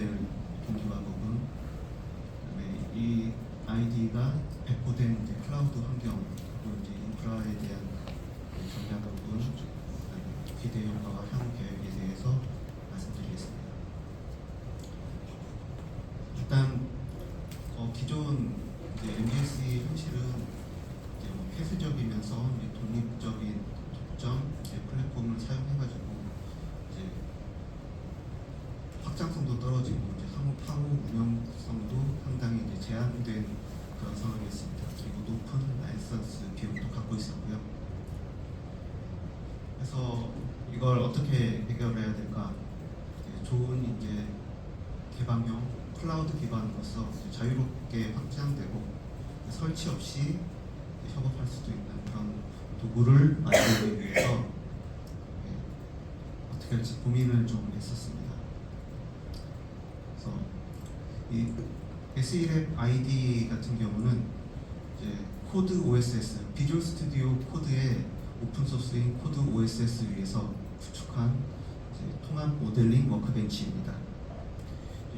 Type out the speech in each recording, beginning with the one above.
될 동기와 부분, 그다음에 이 아이디가 배포된 이제 클라우드 환경, 그리고 이제 인프라에 대한 전략 부분, 그다음에 기대 효과와 향후 계획에 대해서 말씀드리겠습니다. 일단 기존 이제 MBS의 현실은 이제 폐쇄적이면서 이제 독립적인 독점 이제 플랫폼을 사용해가지고 이제 확장성도 떨어지고 이제 향후 운영성도 상당히 이제 제한된 그런 상황이었습니다. 그리고 높은 라이선스 비용도 갖고 있었고요. 그래서 이걸 어떻게 해결해야 될까? 좋은 이제 개방형 클라우드 기반으로서 자유롭게 확장되고 설치 없이 협업할 수도 있는 그런 도구를 만들기 위해서 어떻게 할지 고민을 좀 했었습니다. 그래서 이 SELab ID 같은 경우는 이제 코드 OSS, 비주얼 스튜디오 코드의 오픈 소스인 코드 OSS 위에서 구축한 통합 모델링 워크벤치입니다.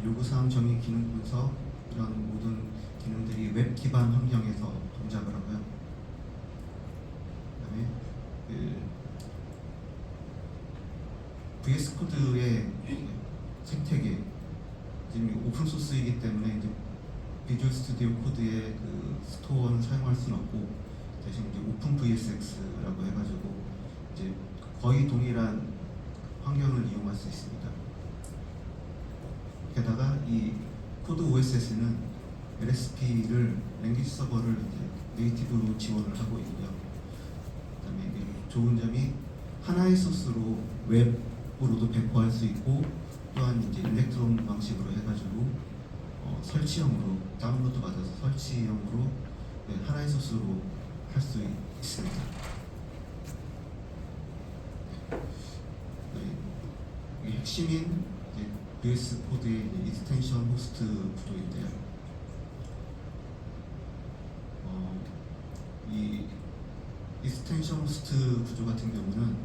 요구사항 정의, 기능 분석, 이런 모든 기능들이 웹 기반 환경에서 동작을 하고요. 그다음에 VS 코드의 생태계, 지금 오픈 소스이기 때문에 이제 비주얼 스튜디오 코드의 그 스토어는 사용할 수는 없고 대신 이제 오픈 VSX라고 해가지고 이제 거의 동일한 환경을 이용할 수 있습니다. 게다가 이 코드 OSS는 LSP를 랭귀지 서버를 이제 네이티브로 지원을 하고 있고요. 그다음에 이게 좋은 점이 하나의 소스로 웹으로도 배포할 수 있고 또한 이제 일렉트론 방식으로 해가지고 설치형으로 다운로드 받아서 설치형으로 하나의 소스로 할 수 있습니다. 이 핵심인 VS 코드의 익스텐션 호스트 구조인데요. 이 익스텐션 호스트 구조 같은 경우는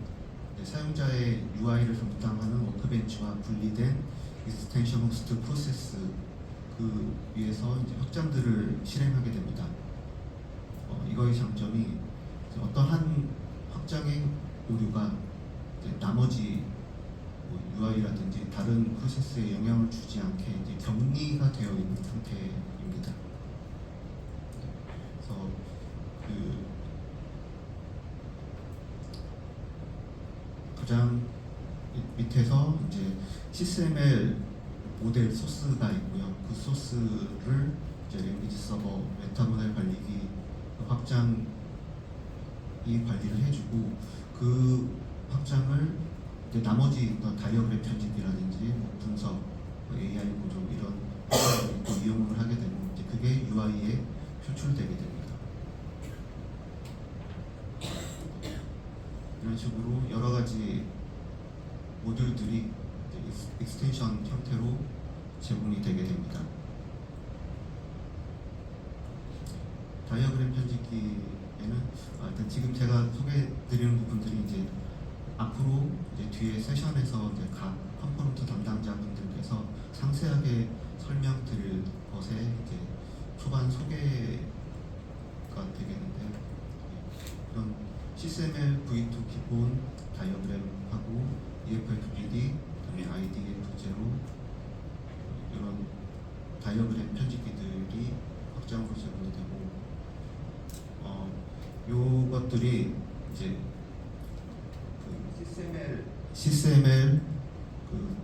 사용자의 UI를 담당하는 워크벤치와 분리된 익스텐션 호스트 프로세스 그 위에서 이제 확장들을 실행하게 됩니다. 이거의 장점이 어떠한 확장의 오류가 나머지 UI라든지 다른 프로세스에 영향을 주지 않게 이제 격리가 되어 있는 상태입니다. 그래서 그 가장 밑에서 이제 CSML 모델 소스가 있고요. 그 소스를 이제 랭귀지 서버 메타 모델 관리기 확장이 관리를 해주고 그 확장을 이제 나머지 다이어그램 편집이라든지 분석, AI 보조 이런 또 이용을 하게 되고 이제 그게 UI에 표출되게 됩니다. 이런 식으로 여러 가지 모듈들이 익스텐션 형태로 제공이 되게 됩니다. 다이어그램 편집기에는 일단 지금 제가 소개해드리는 부분들이 이제 앞으로 이제 뒤에 세션에서 이제 각 컴포넌트 담당자분들께서 상세하게 설명드릴 것에 이제 초반 소개가 되겠는데요. 이런 CSML V2 기본 다이어그램하고 EFFPD, 그다음에 IDF0 이런 다이어그램 편집기들이 확장으로 제공이 되고 요것들이 이제 CSML 그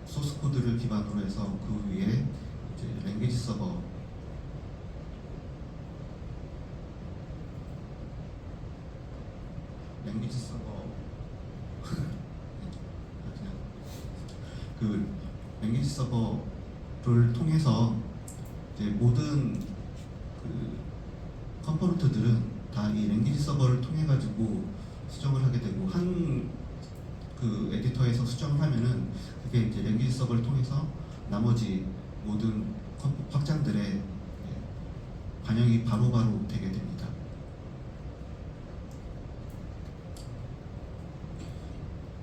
소스 코드를 기반으로 해서 그 위에 이제 랭귀지 서버 그 랭귀지 서버를 통해서 이제 모든 그 컴포넌트들은 다 이 랭귀지 서버를 통해 가지고 수정을 하게 되고 한 그 에디터에서 수정을 하면은 그게 이제 랭귀지 서버를 통해서 나머지 모든 확장들의 반영이 바로바로 되게 됩니다.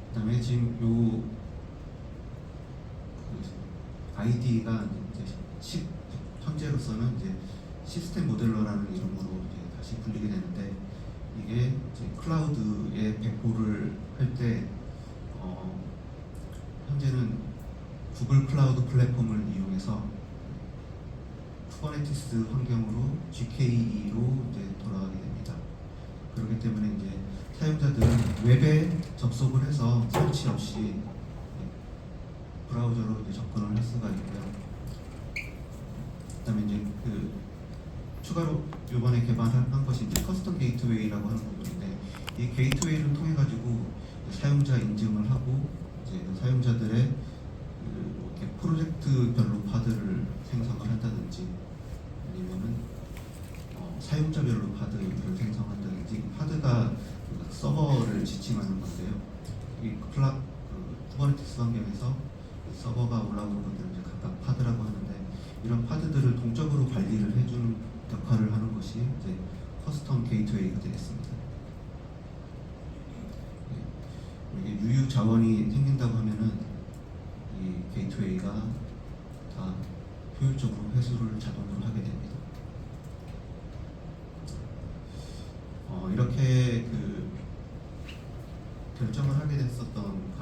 그다음에 지금 요 아이디가 현재로서는 이제 시스템 모델러라는 이름으로 이제 다시 불리게 되는데, 이게 이제 클라우드에 배포를 할 때 현재는 구글 클라우드 플랫폼을 이용해서 쿠버네티스 환경으로 GKE로 이제 돌아가게 됩니다. 그렇기 때문에 이제 사용자들은 웹에 접속을 해서 설치 없이 브라우저로 이제 접근을 할 수가 있고요. 그다음에 이제 추가로 이번에 개발한 것이 이제 커스텀 게이트웨이라고 하는 부분인데, 이 게이트웨이를 통해 가지고 사용자 인증을 하고 이제 사용자들의 이렇게 프로젝트별로 파드를 생성을 한다든지, 아니면은 사용자별로 파드를 생성한다든지, 파드가 서버를 지칭하는 건데요. 이 쿠버네티스 환경에서 서버가 올라오는 것들을 이제 각각 파드라고 하는데, 이런 파드들을 동적으로 관리를 해주는 역할을 하는 것이 이제 커스텀 게이트웨이가 되겠습니다. 이게 유유 자원이 생긴다고 하면은 이 게이트웨이가 다 효율적으로 회수를 자동으로 하게 됩니다. 이렇게 결정을 하게 됐었던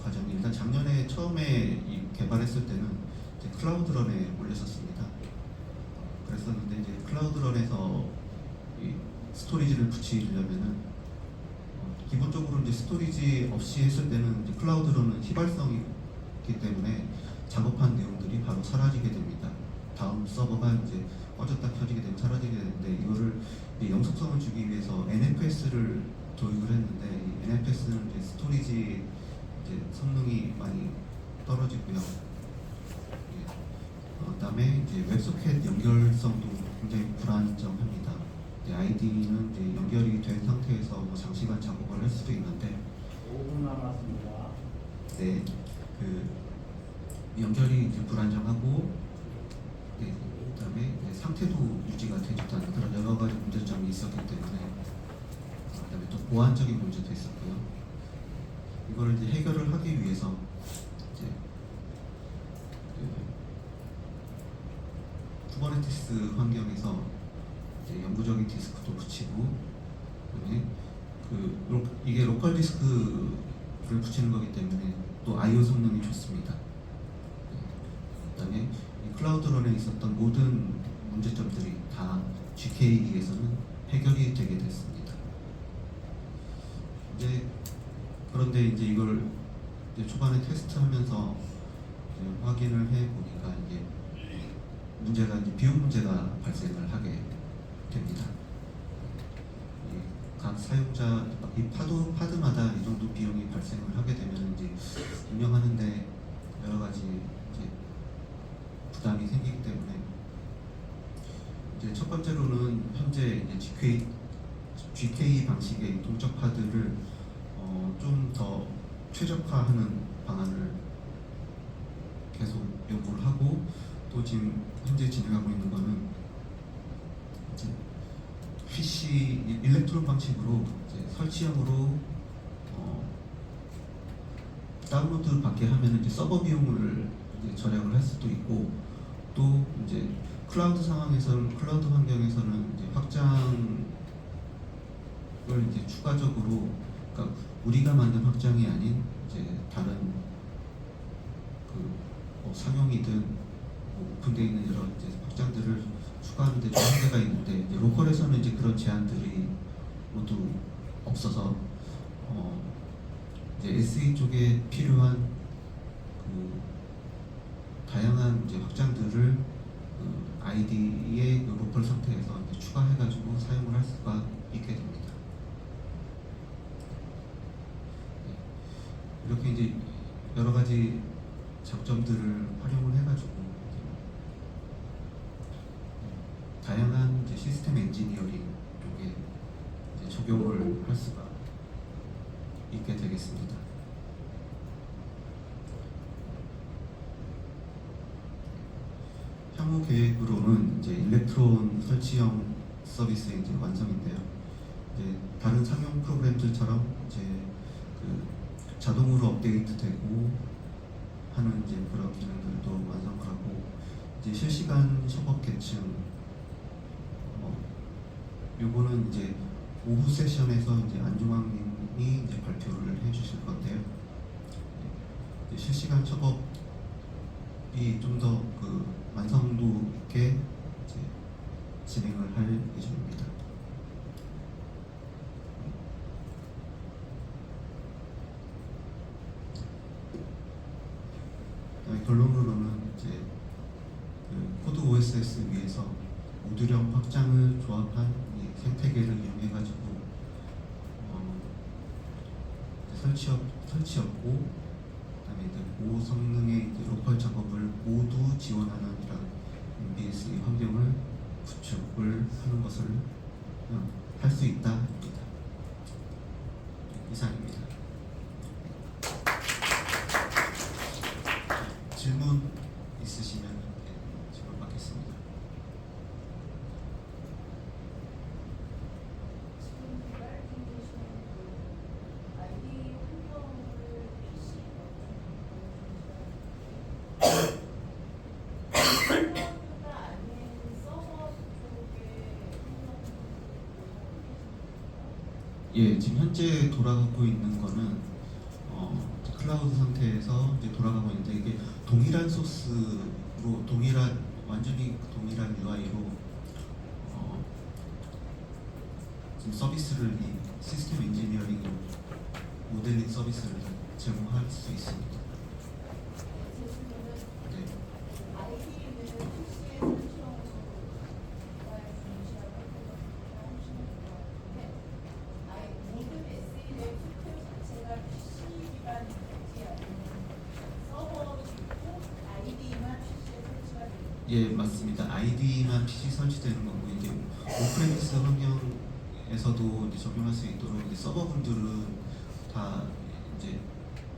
과정이, 일단 작년에 처음에 개발했을 때는 이제 클라우드런에 올렸었습니다. 그랬었는데, 이제 클라우드런에서 이 스토리지를 붙이려면은 기본적으로 이제 스토리지 없이 했을 때는 이제 클라우드런은 휘발성이 있기 때문에 작업한 내용들이 바로 사라지게 됩니다. 다음 서버가 이제 꺼졌다 켜지게 되면 사라지게 되는데, 이거를 이제 영속성을 주기 위해서 NFS를 도입을 했는데, 이 NFS는 이제 스토리지 이제 성능이 많이 떨어지고요. 그다음에 이제 웹소켓 연결성도 굉장히 불안정합니다. 아이디는 이제 연결이 된 상태에서 뭐 장시간 작업을 할 수도 있는데, 5분 남았습니다. 네, 연결이 이제 불안정하고, 그다음에 상태도 유지가 되지 않는 그런 여러 가지 문제점이 있었기 때문에, 그다음에 또 보안적인 문제도 있었고요. 이거를 이제 해결을 하기 위해서 이제 쿠버네티스 환경에서 이제 영구적인 디스크도 붙이고, 그다음에 이게 로컬 디스크를 붙이는 거기 때문에 또 I/O 성능이 좋습니다. 그다음에 이 클라우드런에 있었던 모든 문제점들이 다 GKE에서는 해결이 되게 됐습니다. 그런데 이제 이걸 이제 초반에 테스트하면서 이제 확인을 해 보니까 이제 문제가 이제 비용 문제가 발생을 하게 됩니다. 각 사용자 이 파드마다 이 정도 비용이 발생을 하게 되면 이제 운영하는데 여러 가지 이제 부담이 생기기 때문에, 이제 첫 번째로는 현재 이제 GK 방식의 동적 파드를 좀 더 최적화하는 방안을 계속 요구를 하고, 또 지금 현재 진행하고 있는 거는 이제 PC 일렉트론 방식으로 이제 설치형으로 다운로드 받게 하면 이제 서버 비용을 이제 절약을 할 수도 있고, 또 이제 클라우드 환경에서는 이제 확장을 이제 추가적으로, 그러니까 우리가 만든 확장이 아닌 이제 다른 상용이든 오픈되어 있는 여러 이제 확장들을 추가하는 데 좀 한계가 있는데, 이제 로컬에서는 이제 그런 제한들이 모두 없어서 이제 SE 쪽에 필요한 다양한 이제 확장들을 아이디의 로컬 상태에서 이제 추가해가지고 사용을 할 수가 있게 됩니다. 이렇게 이제 여러 가지 장점들을 활용을 해가지고 다양한 이제 시스템 엔지니어링 쪽에 이제 적용을 할 수가 있게 되겠습니다. 향후 계획으로는 이제 일렉트론 설치형 서비스의 이제 완성인데요. 이제 다른 상용 프로그램들처럼 이제 자동으로 업데이트되고 하는 이제 그런 기능들도 이제 실시간 협업 계층 요거는 이제 오후 세션에서 이제 안중왕님이 이제 발표를 해주실 건데요. 이제 실시간 협업이 좀 더 그 완성도 있게 이제 진행을 할 예정입니다. 결론으로는 이제 그 코드 OSS 위에서 모듈형 확장을 조합한 이 생태계를 이용해 가지고 설치였고, 그다음에 이제 고성능의 이제 로컬 작업을 모두 지원하는 이런 MBS의 환경을 구축을 하는 것을 할 수 있다입니다. 이상입니다. 질문 있으시면 질문 받겠습니다. 지금 개발 중이신 아이디 환경을 PC 클라우드가 아닌 서버 쪽에 예, 지금 현재 돌아가고 있는 거는 클라우드 상태에서 이제 돌아가고 있는데, 이게 동일한 소스로 완전히 동일한 UI로 지금 서비스를 이 시스템 엔지니어링 모델링 서비스를 제공할 수 있습니다. 네. 아이디는 PC에 설치형으로 개발 중이시라고 하시는 것 같은데 모든 SE의 소ft웨어 자체가 PC 기반이 되지 않는 서버도 있고 아이디만 PC에 설치가 되는 예, 맞습니다. 아이디만 PC 설치되는 거고, 이제 오프레미스 환경에서도 이제 적용할 수 있도록 이제 서버분들은 다 이제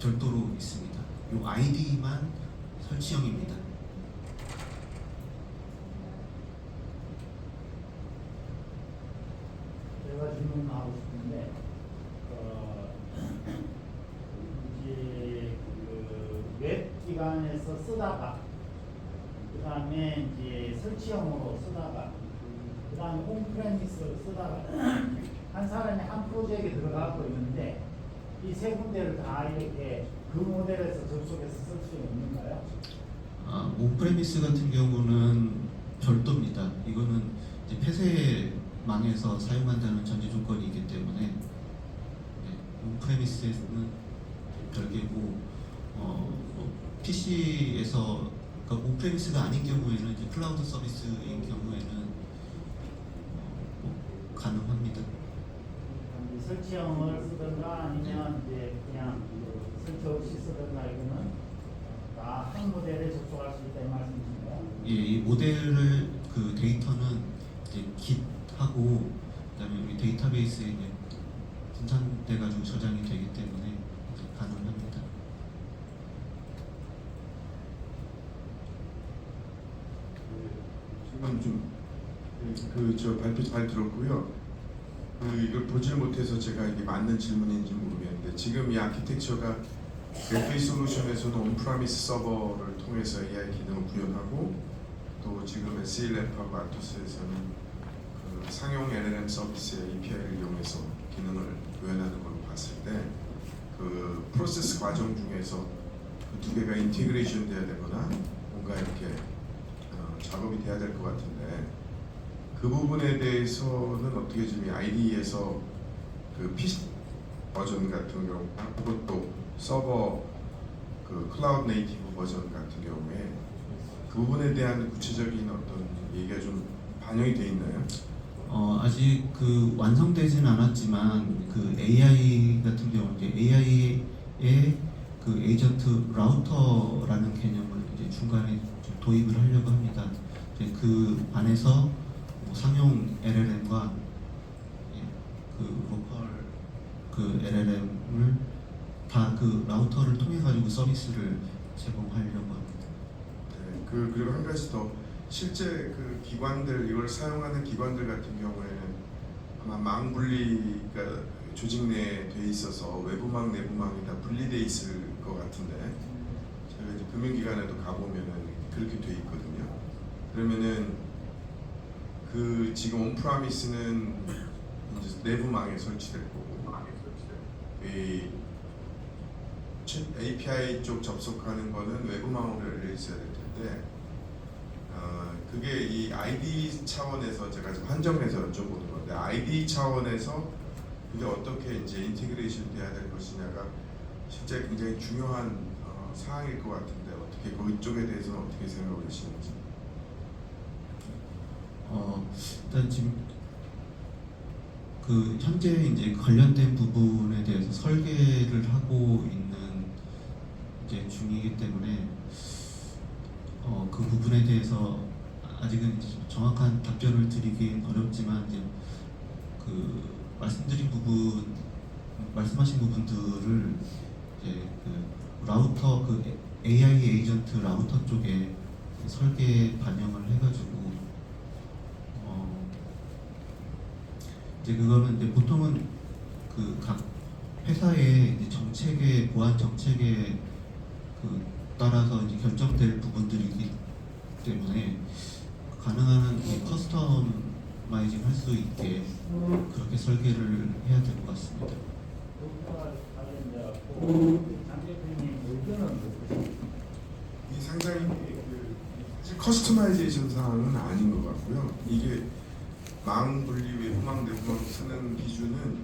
별도로 있습니다. 요 아이디만 설치형입니다. 제가 질문하고 싶은데 이제 웹 기반에서 쓰다가 그 다음에 이제 설치형으로 쓰다가 그 다음에 홈프레미스 쓰다가 한 사람이 한 프로젝트에 들어가고 있는데 이 세 군데를 다 이렇게 그 모델에서 접속해서 쓸 수 있는가요? 오프레미스 같은 경우는 별도입니다. 이거는 이제 폐쇄망에서 사용한다는 전제 조건이기 때문에, 네, 오프레미스는 별개고, PC에서 그러니까 오프레미스가 아닌 경우에는 이제 클라우드 서비스인 경우에는 가능합니다. 설치형을 쓰든가 아니면 이제 그냥 설치 없이 쓰든가 이거는 다 한 모델에 접속할 수 있다 이 말씀이신가요? 예, 이 모델을 그 데이터는 이제 Git하고 그다음에 우리 데이터베이스에 이제 분산돼 가지고 저장이 되기 때문에 이제 가능합니다. 지금 저 발표 잘 들었고요. 이걸 보질 못해서 제가 이게 맞는 질문인지 모르겠는데, 지금 이 아키텍처가 웹페이 솔루션에서도 온프라미스 서버를 통해서 AI 기능을 구현하고, 또 지금 SELab하고 아토스에서는 그 상용 LLM 서비스의 API를 이용해서 기능을 구현하는 걸로 봤을 때, 그 프로세스 과정 중에서 그 두 개가 인티그레이션 돼야 되거나 뭔가 이렇게 작업이 돼야 될 것 같은데, 그 부분에 대해서는 어떻게 지금 IDE에서 그 PC 버전 같은 경우나 그것도 서버 그 클라우드 네이티브 버전 같은 경우에 그 부분에 대한 구체적인 어떤 얘기가 좀 반영이 돼 있나요? 아직 그 완성되지는 않았지만, 그 AI 같은 경우 이제 AI의 그 에이전트 라우터라는 개념을 이제 중간에 좀 도입을 하려고 합니다. 이제 그 안에서 뭐 상용 LLM과 그 로컬 그 LLM을 다 그 라우터를 통해 가지고 서비스를 제공하려고 합니다. 네, 그리고 한 가지 더, 실제 그 기관들, 이걸 사용하는 기관들 같은 경우에는 아마 망 분리가 조직 내에 돼 있어서 외부망 내부망이 다 분리돼 있을 것 같은데, 제가 이제 금융기관에도 가보면은 그렇게 돼 있거든요. 그러면은 그 지금 온프라미스는 이제 내부망에 설치될 거고 이 API 쪽 접속하는 거는 외부망으로 열려 있어야 될 텐데 그게 이 ID 차원에서 제가 지금 한정해서 여쭤보는 건데 ID 차원에서 그게 어떻게 이제 인티그레이션 돼야 될 것이냐가 실제 굉장히 중요한 사항일 것 같은데 어떻게 그쪽에 대해서는 어떻게 생각하고 계시는지. 일단 지금 그 현재 이제 관련된 부분에 대해서 설계를 하고 있는 이제 중이기 때문에 그 부분에 대해서 아직은 이제 정확한 답변을 드리긴 어렵지만 이제 그 말씀하신 부분들을 이제 그 라우터 그 AI 에이전트 라우터 쪽에 설계 반영을 해가지고 이제 그거는 이제 보통은 그 각 회사의 이제 정책의 보안 정책에 그 따라서 이제 결정될 부분들이기 때문에 가능한 한 커스터마이징 할 수 있게 그렇게 설계를 해야 될 것 같습니다. 그것과 관련돼서 장 대표님 의견은 어떠십니까? 이 상당히 사실 커스터마이제이션 사항은 아닌 것 같고요. 이게 망 분리 외부망 내부망 쓰는 기준은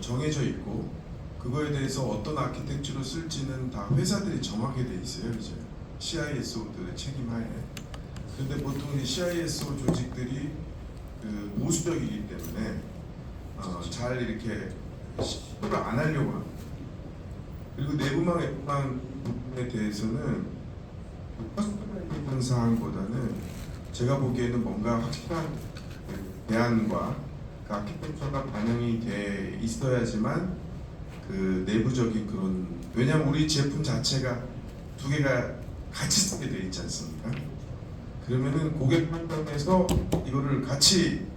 정해져 있고 그거에 대해서 어떤 아키텍처로 쓸지는 다 회사들이 정하게 돼 있어요. 이제 CISO들의 책임하에. 그런데 보통 이 CISO 조직들이 그 보수적이기 때문에 잘 이렇게 시도를 안 하려고 합니다. 그리고 내부망 외부망 부분에 대해서는 커스터마이제이션 사항보다는 제가 보기에는 뭔가 확실한 대안과 그 아키텍처가 반영이 돼 있어야지만 그 내부적인 그런, 왜냐하면 우리 제품 자체가 두 개가 같이 쓰게 돼 있지 않습니까? 그러면은 고객 판단에서 이거를 같이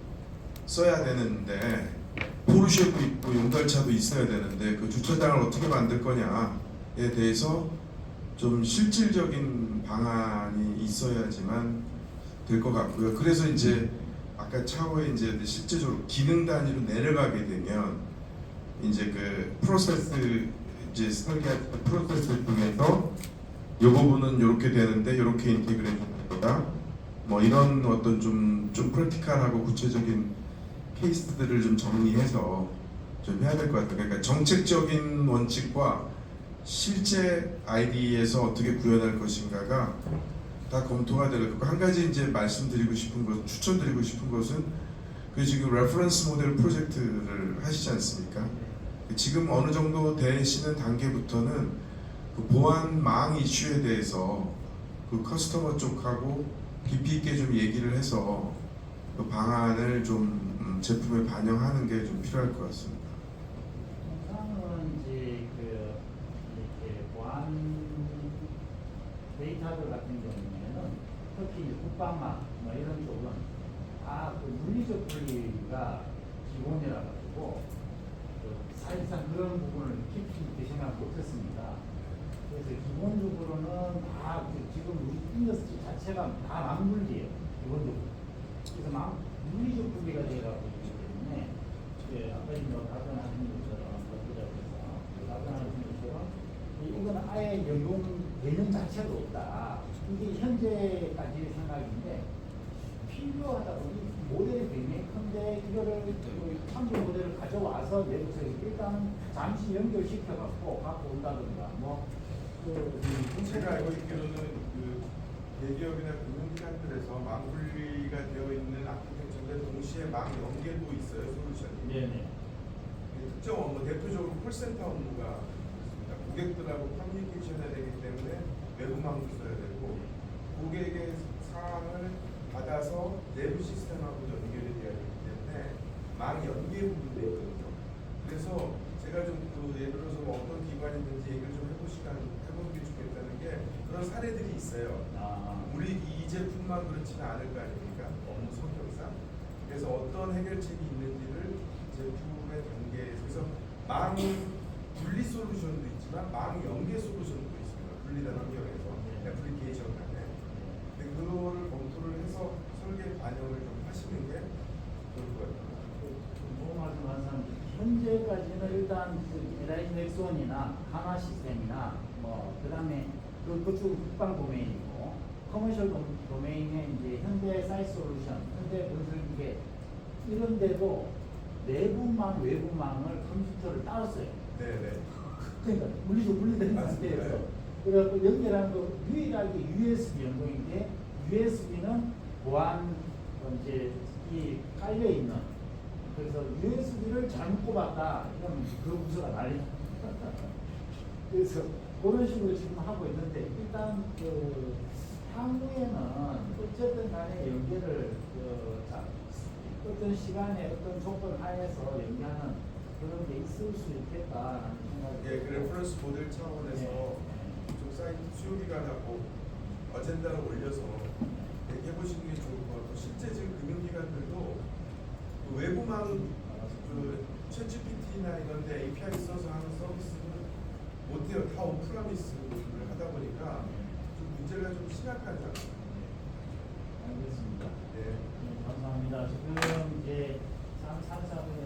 써야 되는데 포르쉐도 있고 용달차도 있어야 되는데 그 주차장을 어떻게 만들 거냐에 대해서 좀 실질적인 방안이 있어야지만 될 것 같고요. 그래서 이제 아까 차후에 이제 실제적으로 기능 단위로 내려가게 되면 이제 그 프로세스 이제 설계할 프로세스 중에서 이 부분은 이렇게 되는데 이렇게 인테그레이션보다 뭐 이런 어떤 좀 프랙티컬하고 구체적인 케이스들을 좀 정리해서 좀 해야 될 것 같아요. 그러니까 정책적인 원칙과 실제 아이디에서 어떻게 구현할 것인가가 다 검토가 될 거고, 한 가지 이제 말씀드리고 싶은 것, 추천드리고 싶은 것은 그 지금 레퍼런스 모델 프로젝트를 하시지 않습니까? 지금 어느 정도 되시는 단계부터는 그 보안망 이슈에 대해서 그 커스터머 쪽하고 깊이 있게 좀 얘기를 해서 그 방안을 좀 제품에 반영하는 게 좀 필요할 것 같습니다. 통상은 이제 그 이렇게 보안 데이터들 같은 경우에는 특히 이제 국방망 뭐 이런 쪽은 다 그 물리적 분리가 기본이라 가지고 사실상 그런 부분을 깊이 생각 못했습니다. 그래서 기본적으로는 다 지금 우리 인더스트리 자체가 다 망분리예요. 기본적으로. 그래서 물리적 분리가 되어가고 있기 때문에 아까 뭐 답변하신 것처럼 답변하신 것처럼 이건 아예 연용 개념 자체가 없다. 이게 현재까지의 생각인데 필요하다 보니 모델이 굉장히 큰데 이거를 참조 모델을 가져와서 내부에서 일단 잠시 연결시켜갖고 갖고 온다든가 제가 알고 있기로는 그 대기업이나 금융기관들에서 망 분리가 되어 있는 아키텍처인데 동시에 망 연계도 있어요, 솔루션이. 네네. 특정 업무, 대표적으로 콜센터 업무가 있습니다. 고객들하고 커뮤니케이션 해야 되기 때문에 외부망도 써야 되고 고객의 사항을 받아서 내부 시스템하고 연결이 되어야 되기 때문에 망 연계 부분도 있거든요. 그래서 제가 좀 그 예를 들어서 뭐 어떤 기관이든지 얘기를 좀 해보는 게 좋겠다는 게 그런 사례들이 있어요. 우리 이 제품만 그렇지는 않을 거 아닙니까? 업무 성격상. 그래서 어떤 해결책이 있는지를 제품의 단계에서, 그래서 망 분리 솔루션도 있지만 망 연계 솔루션도 있습니다. 분리된 환경에서 애플리케이션 간에. 근데 그거를 검토를 일단 그 LIG 넥스원이나 하나 시스템이나 뭐 그다음에 그쪽 국방 도메인이고 커머셜 도메인에 이제 현대 사이트 솔루션, 현대 건설기계 이런 데도 내부망 외부망을 컴퓨터를 따로 써요. 네네. 그러니까 물리적 분리된 맞습니다. 상태에서 그래갖고 연결하는 거 유일하게 USB 연동인데 USB는 보안 이제 이 깔려 있는 그래서 USB를 잘못 꼽았다 이러면 그 부서가 난리 그래서 그런 식으로 지금 하고 있는데 일단 그 향후에는 어쨌든 간에 연결을 어떤 시간에 어떤 조건 하에서 연결하는 그런 게 있을 수 있겠다라는 생각이 예, 그 레퍼런스 모델 차원에서 좀 사이트 수요기가 나고 어젠다를 올려서 얘기해보시는 게 좋을 것 같고 실제 지금 금융기관들도 그 외부망 그 챗GPT나 이런 데 API 써서 하는 서비스는 못해요. 다 온프라미스를 하다 보니까 좀 문제가 좀 심각하죠. 알겠습니다. 네. 감사합니다. 지금 이제 3, 4, 4분